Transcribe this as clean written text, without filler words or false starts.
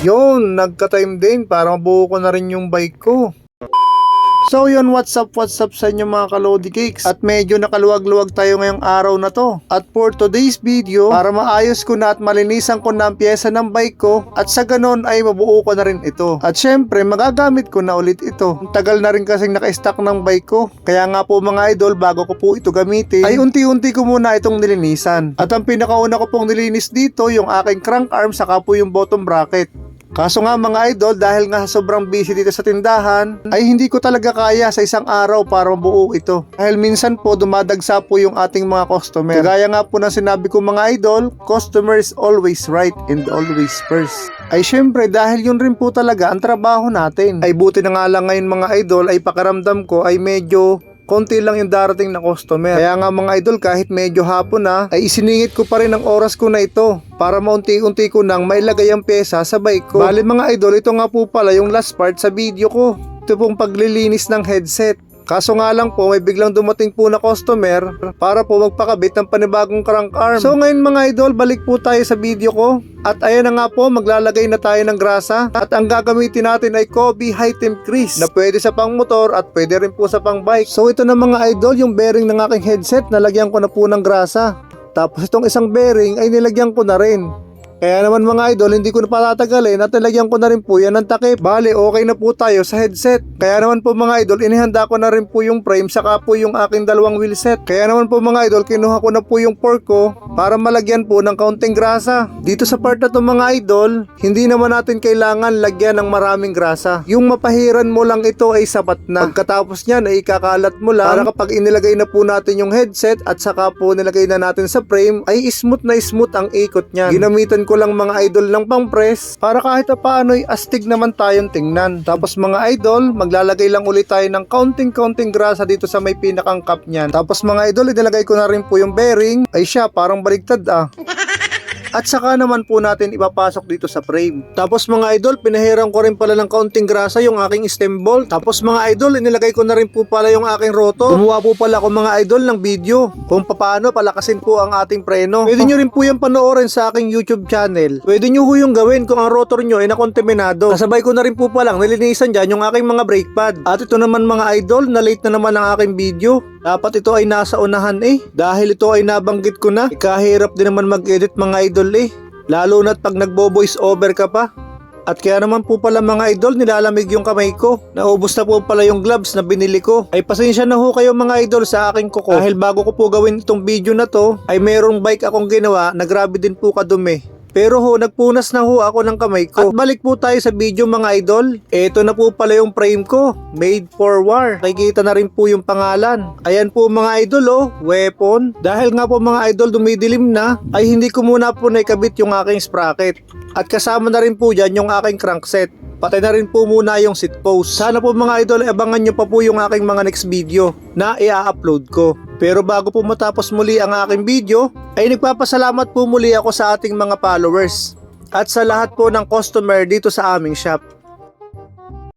Yun, nagka-time din para mabuo ko na rin yung bike ko. So yun, what's up sa inyo mga kalodi cakes. At medyo nakaluwag-luwag tayo ngayong araw na to. At for today's video, para maayos ko na at malinisan ko na ang pyesa ng bike ko, at sa ganon ay mabuo ko na rin ito. At syempre magagamit ko na ulit ito. Ang tagal na rin kasing naka-stock ng bike ko. Kaya nga po mga idol, bago ko po ito gamitin, ay unti-unti ko muna itong nilinisan. At ang pinakauna ko pong nilinis dito, yung aking crank arm saka po yung bottom bracket. Kaso nga mga idol, dahil nga sobrang busy dito sa tindahan, ay hindi ko talaga kaya sa isang araw para mabuo ito. Dahil minsan po dumadagsa po yung ating mga customer. Kagaya nga po ng sinabi ko mga idol, customer is always right and always first. Ay syempre dahil yun rin po talaga ang trabaho natin. Ay buti na nga lang ngayon mga idol, ay pakiramdam ko ay medyo konti lang yung darating na customer. Kaya nga mga idol, kahit medyo hapon na, ay isiningit ko pa rin ang oras ko na ito para maunti-unti ko nang mailagay ang pyesa sa bike ko. Bali mga idol, ito nga po pala yung last part sa video ko. Ito pong paglilinis ng headset. Kaso nga lang po, may biglang dumating po na customer para po magpakabit ng panibagong crank arm. So ngayon mga idol, balik po tayo sa video ko. At ayan na nga po, maglalagay na tayo ng grasa. At ang gagamitin natin ay Kobe High Temp Grease na pwede sa pang motor at pwede rin po sa pang bike. So ito na mga idol, yung bearing ng aking headset, nalagyan ko na po ng grasa. Tapos itong isang bearing ay nilagyan ko na rin. Kaya naman mga idol, hindi ko na patatagalin at nilagyan ko na rin po yan ng takip. Bale, okay na po tayo sa headset. Kaya naman po mga idol, inihanda ko na rin po yung frame saka po yung aking dalawang wheelset. Kaya naman po mga idol, kinuha ko na po yung fork ko para malagyan po ng kaunting grasa. Dito sa part na to mga idol, hindi naman natin kailangan lagyan ng maraming grasa. Yung mapahiran mo lang ito ay sapat na. Pagkatapos niyan ay ikakalat mo lang para kapag inilagay na po natin yung headset at saka po nilagay na natin sa frame ay smooth na smooth ang ikot niyan. Ginamitan ko lang mga idol ng pang press para kahit paano ay astig naman tayong tingnan. Tapos mga idol, maglalagay lang ulit tayo ng kaunting grasa dito sa may pinakang cap niyan. Tapos mga idol, inilagay ko na rin po yung bearing. Ay siya, parang baligtad ah. At saka naman po natin ipapasok dito sa frame. Tapos mga idol, pinahiram ko rin pala ng kaunting grasa yung aking stem bolt. Tapos mga idol, inilagay ko na rin po pala yung aking rotor. Gumawa po pala ako mga idol ng video kung paano palakasin po ang ating preno. Pwede nyo rin po yung panoorin sa aking YouTube channel. Pwede nyo po yung gawin kung ang rotor nyo ay nakontaminado. Kasabay ko na rin po palang nilinisan dyan yung aking mga brake pad. At ito naman mga idol, na late na naman ang aking video. Dapat ito ay nasa unahan dahil ito ay nabanggit ko na. Kahirap din naman mag-edit mga idol lalo na't pag nagbo-voice over ka pa. At kaya naman po pala mga idol, nilalamig yung kamay ko. Naubos na po pala yung gloves na binili ko. Ay pasensya na ho kayo mga idol sa aking kuko. Dahil bago ko po gawin itong video na to, ay merong bike akong ginawa na grabe din po kadumi. Pero ho, nagpunas na ho ako ng kamay ko. At balik po tayo sa video mga idol. Ito na po pala yung frame ko. Made for war. Nakikita na rin po yung pangalan. Ayan po mga idol weapon. Dahil nga po mga idol dumidilim na, ay hindi ko muna po naikabit yung aking sprocket. At kasama na rin po dyan yung aking crankset. Patay na rin po muna yung seat post. Sana po mga idol, abangan nyo pa po yung aking mga next video na i-upload ko. Pero bago po matapos muli ang aking video, ay nagpapasalamat po muli ako sa ating mga followers at sa lahat po ng customer dito sa aming shop.